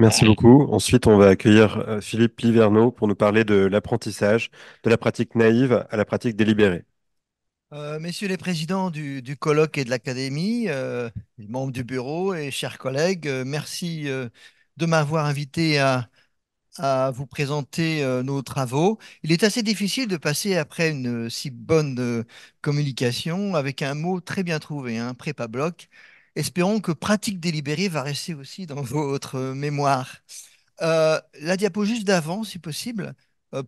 Merci beaucoup. Ensuite, on va accueillir Philippe Liverneau pour nous parler de l'apprentissage, de la pratique naïve à la pratique délibérée. Messieurs les présidents du colloque et de l'académie, les membres du bureau et chers collègues, merci de m'avoir invité à vous présenter nos travaux. Il est assez difficile de passer après une si bonne communication avec un mot très bien trouvé, hein, prépa bloc. Espérons que pratique délibérée va rester aussi dans votre mémoire. La diapo juste d'avant, si possible.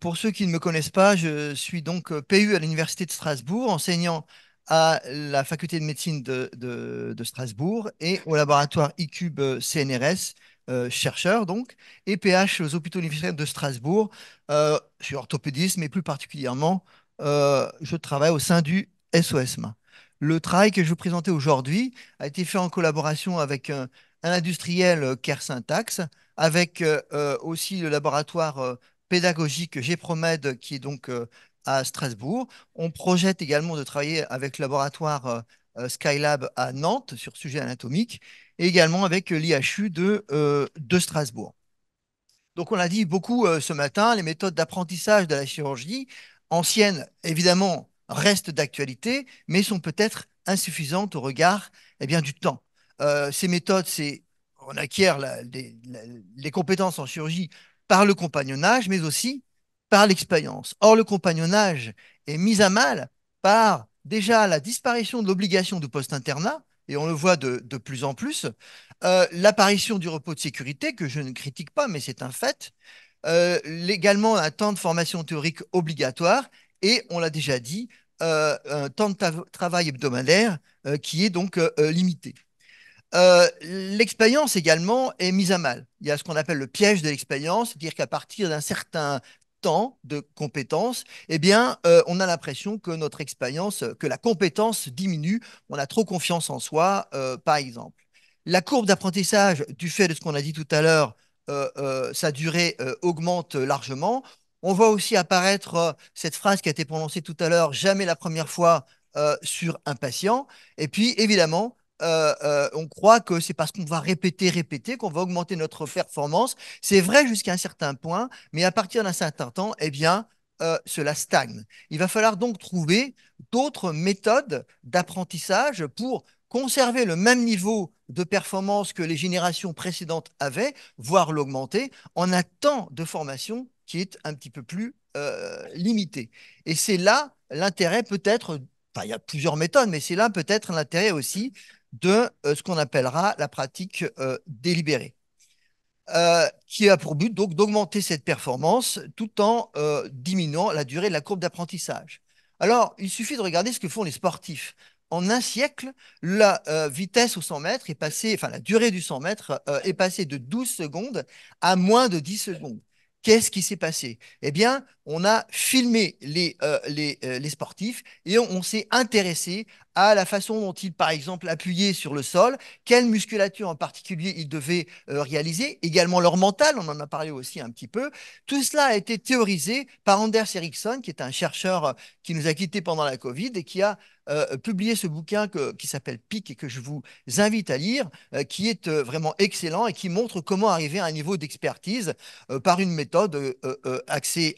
Pour ceux qui ne me connaissent pas, je suis donc PU à l'Université de Strasbourg, enseignant à la faculté de médecine de Strasbourg et au laboratoire ICUBE CNRS, chercheur donc, et PH aux hôpitaux universitaires de Strasbourg. Je suis orthopédiste, mais plus particulièrement, je travaille au sein du SOSMA. Le travail que je vous présentais aujourd'hui a été fait en collaboration avec un industriel Care Syntax, avec aussi le laboratoire pédagogique GEPROMED qui est donc à Strasbourg. On projette également de travailler avec le laboratoire Skylab à Nantes sur sujet anatomique et également avec l'IHU de Strasbourg. Donc, on l'a dit beaucoup ce matin, les méthodes d'apprentissage de la chirurgie, anciennes évidemment, restent d'actualité, mais sont peut-être insuffisantes au regard bien, du temps. Ces méthodes, on acquiert les compétences en chirurgie par le compagnonnage, mais aussi par l'expérience. Or, le compagnonnage est mis à mal par déjà la disparition de l'obligation de post-internat, et on le voit de plus en plus, l'apparition du repos de sécurité, que je ne critique pas, mais c'est un fait, également un temps de formation théorique obligatoire, et on l'a déjà dit, un temps de travail hebdomadaire qui est donc limité. L'expérience également est mise à mal. Il y a ce qu'on appelle le piège de l'expérience, c'est-à-dire qu'à partir d'un certain temps de compétence, eh bien, on a l'impression que notre expérience, que la compétence diminue, on a trop confiance en soi, par exemple. La courbe d'apprentissage, du fait de ce qu'on a dit tout à l'heure, sa durée augmente largement. On voit aussi apparaître cette phrase qui a été prononcée tout à l'heure, jamais la première fois sur un patient. Et puis, évidemment, on croit que c'est parce qu'on va répéter, répéter, qu'on va augmenter notre performance. C'est vrai jusqu'à un certain point, mais à partir d'un certain temps, eh bien, cela stagne. Il va falloir donc trouver d'autres méthodes d'apprentissage pour conserver le même niveau de performance que les générations précédentes avaient, voire l'augmenter, en un temps de formation qui est un petit peu plus limité. Et c'est là l'intérêt peut-être, enfin, il y a plusieurs méthodes, mais c'est là peut-être l'intérêt aussi de ce qu'on appellera la pratique délibérée, qui a pour but donc d'augmenter cette performance tout en diminuant la durée de la courbe d'apprentissage. Alors, il suffit de regarder ce que font les sportifs. En un siècle, la vitesse au 100 mètres est passée, enfin la durée du 100 mètres est passée de 12 secondes à moins de 10 secondes. Qu'est-ce qui s'est passé? Eh bien, on a filmé les sportifs et on s'est intéressé à la façon dont ils, par exemple, appuyaient sur le sol, quelle musculature en particulier ils devaient réaliser, également leur mental, on en a parlé aussi un petit peu. Tout cela a été théorisé par Anders Ericsson, qui est un chercheur qui nous a quittés pendant la Covid et qui a publié ce bouquin qui s'appelle PIC et que je vous invite à lire, qui est vraiment excellent et qui montre comment arriver à un niveau d'expertise par une méthode assez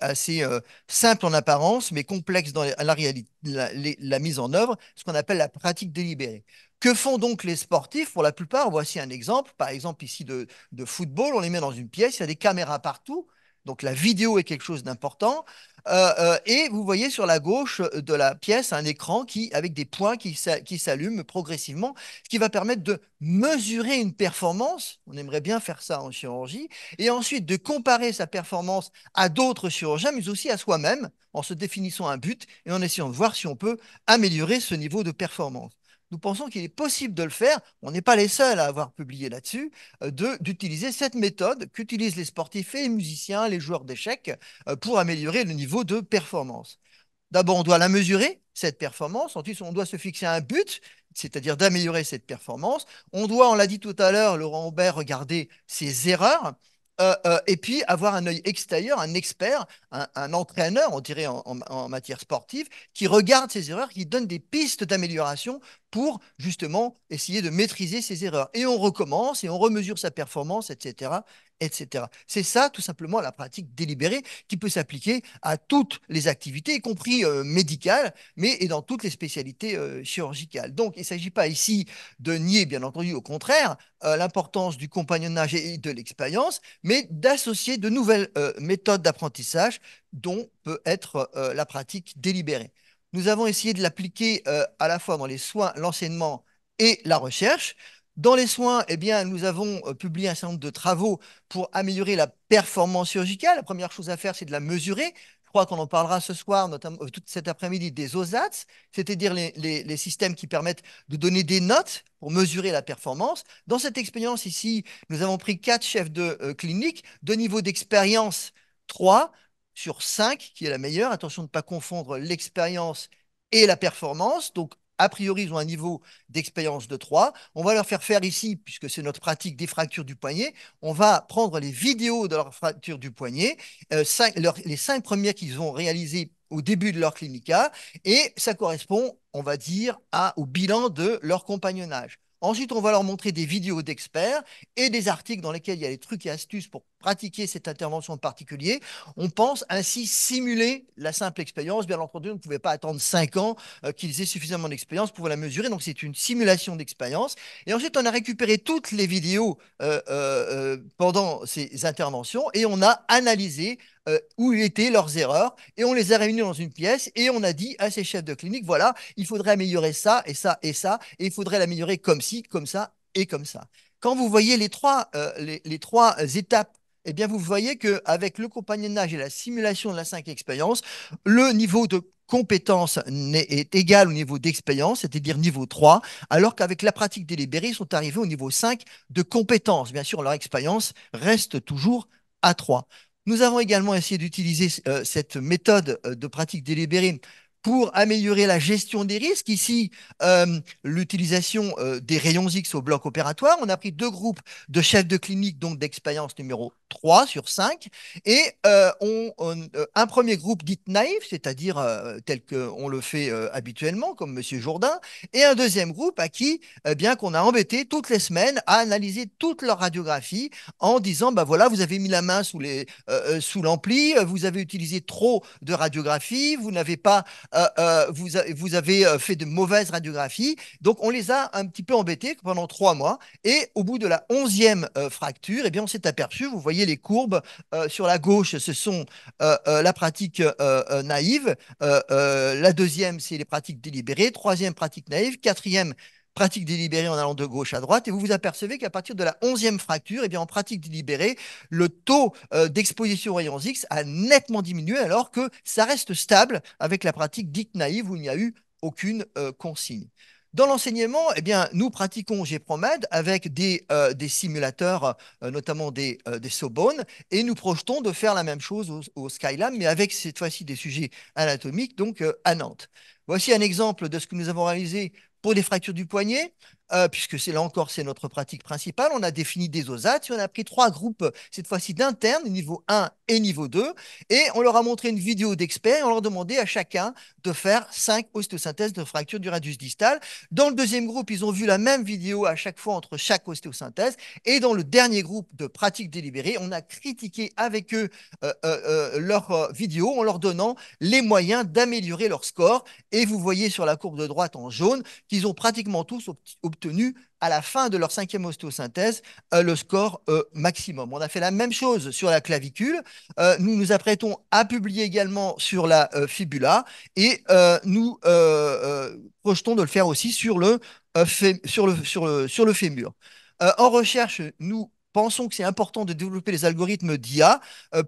simple en apparence, mais complexe dans la réalité, la mise en œuvre, ce qu'on appelle la pratique délibérée. Que font donc les sportifs? Pour la plupart, voici un exemple. Par exemple, ici de football, on les met dans une pièce, il y a des caméras partout. Donc la vidéo est quelque chose d'important. Et vous voyez sur la gauche de la pièce un écran avec des points qui s'allument progressivement, ce qui va permettre de mesurer une performance. On aimerait bien faire ça en chirurgie. Et ensuite de comparer sa performance à d'autres chirurgiens, mais aussi à soi-même, en se définissant un but et en essayant de voir si on peut améliorer ce niveau de performance. Nous pensons qu'il est possible de le faire, on n'est pas les seuls à avoir publié là-dessus, d'utiliser cette méthode qu'utilisent les sportifs et les musiciens, les joueurs d'échecs, pour améliorer le niveau de performance. D'abord, on doit la mesurer, cette performance. Ensuite, on doit se fixer un but, c'est-à-dire d'améliorer cette performance. On doit, on l'a dit tout à l'heure, Laurent Aubert, regarder ses erreurs. Et puis avoir un œil extérieur, un expert, un entraîneur, on dirait en matière sportive, qui regarde ces erreurs, qui donne des pistes d'amélioration pour justement essayer de maîtriser ses erreurs. Et on recommence et on remesure sa performance, etc., etc. C'est ça, tout simplement, la pratique délibérée qui peut s'appliquer à toutes les activités, y compris médicales, mais et dans toutes les spécialités chirurgicales. Donc, il ne s'agit pas ici de nier, bien entendu, au contraire, l'importance du compagnonnage et de l'expérience, mais d'associer de nouvelles méthodes d'apprentissage dont peut être la pratique délibérée. Nous avons essayé de l'appliquer à la fois dans les soins, l'enseignement et la recherche. Dans les soins, eh bien, nous avons publié un certain nombre de travaux pour améliorer la performance chirurgicale. La première chose à faire, c'est de la mesurer. Je crois qu'on en parlera ce soir, notamment tout cet après-midi, des OSAT, c'est-à-dire les systèmes qui permettent de donner des notes pour mesurer la performance. Dans cette expérience ici, nous avons pris 4 chefs de clinique de niveau d'expérience 3 sur 5, qui est la meilleure. Attention de ne pas confondre l'expérience et la performance. Donc, a priori, ils ont un niveau d'expérience de 3. On va leur faire faire ici, puisque c'est notre pratique des fractures du poignet, on va prendre les vidéos de leurs fractures du poignet, les 5 premières qu'ils ont réalisées au début de leur clinica, et ça correspond, on va dire, au bilan de leur compagnonnage. Ensuite, on va leur montrer des vidéos d'experts et des articles dans lesquels il y a des trucs et astuces pour pratiquer cette intervention en particulier. On pense ainsi simuler la simple expérience. Bien entendu, on ne pouvait pas attendre 5 ans qu'ils aient suffisamment d'expérience pour la mesurer. Donc, c'est une simulation d'expérience. Et ensuite, on a récupéré toutes les vidéos pendant ces interventions et on a analysé où étaient leurs erreurs et on les a réunies dans une pièce et on a dit à ces chefs de clinique, voilà, il faudrait améliorer ça et ça et ça et il faudrait l'améliorer comme ci, comme ça et comme ça. Quand vous voyez les trois étapes, eh bien, vous voyez qu'avec le compagnonnage et la simulation de la 5 expérience, le niveau de compétence est égal au niveau d'expérience, c'est-à-dire niveau 3, alors qu'avec la pratique délibérée, ils sont arrivés au niveau 5 de compétence. Bien sûr, leur expérience reste toujours à 3. Nous avons également essayé d'utiliser cette méthode de pratique délibérée pour améliorer la gestion des risques. Ici, l'utilisation des rayons X au bloc opératoire. On a pris 2 groupes de chefs de clinique, donc d'expérience numéro 3 sur 5, et un premier groupe dit naïf, c'est-à-dire tel qu'on le fait habituellement, comme Monsieur Jourdain, et un deuxième groupe à qui, bien qu'on a embêté toutes les semaines à analyser toute leur radiographie en disant, bah voilà, vous avez mis la main sous l'ampli, vous avez utilisé trop de radiographie, vous n'avez pas vous avez fait de mauvaises radiographies. Donc, on les a un petit peu embêtés pendant 3 mois. Et au bout de la 11e fracture, eh bien, on s'est aperçu, vous voyez les courbes sur la gauche, ce sont la pratique naïve. La deuxième, c'est les pratiques délibérées. Troisième, pratique naïve. Quatrième, pratique délibérée en allant de gauche à droite. Et vous vous apercevez qu'à partir de la 11e fracture, eh bien, en pratique délibérée, le taux d'exposition aux rayons X a nettement diminué alors que ça reste stable avec la pratique dite naïve où il n'y a eu aucune consigne. Dans l'enseignement, eh bien, nous pratiquons GPROMED avec des simulateurs, notamment des Sobone, et nous projetons de faire la même chose au Skylab, mais avec cette fois-ci des sujets anatomiques, donc à Nantes. Voici un exemple de ce que nous avons réalisé pour des fractures du poignet, puisque c'est là encore, c'est notre pratique principale. On a défini des OSAT, et on a pris 3 groupes, cette fois-ci d'internes, niveau 1 et niveau 2, et on leur a montré une vidéo d'experts, et on leur demandait à chacun de faire 5 ostéosynthèses de fracture du radius distal. Dans le deuxième groupe, ils ont vu la même vidéo à chaque fois entre chaque ostéosynthèse, et dans le dernier groupe de pratique délibérée, on a critiqué avec eux leurs vidéos en leur donnant les moyens d'améliorer leur score, et vous voyez sur la courbe de droite en jaune qu'ils ont pratiquement tous obtenu à la fin de leur 5e ostéosynthèse le score maximum. On a fait la même chose sur la clavicule. Nous nous apprêtons à publier également sur la fibula et nous projetons de le faire aussi sur le fémur. En recherche, nous pensons que c'est important de développer les algorithmes d'IA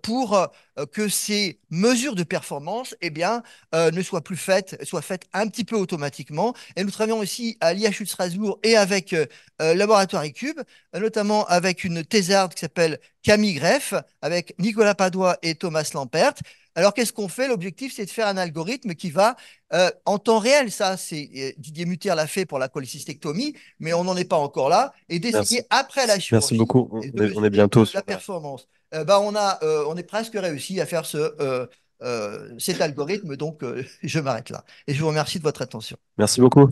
pour que ces mesures de performance eh bien, ne soient plus faites, soient faites un petit peu automatiquement. Et nous travaillons aussi à l'IHU de Strasbourg et avec Laboratoire eCube, notamment avec une thésarde qui s'appelle Camille Greff, avec Nicolas Padois et Thomas Lampert. Alors, qu'est-ce qu'on fait? L'objectif, c'est de faire un algorithme qui va, en temps réel, ça, c'est Didier Mutter l'a fait pour la cholécystectomie, mais on n'en est pas encore là, et Merci. d'essayer après la Merci chirurgie beaucoup. et de On est mesurer bientôt la sur la... performance. On est presque réussi à faire cet algorithme, donc je m'arrête là. Et je vous remercie de votre attention. Merci beaucoup.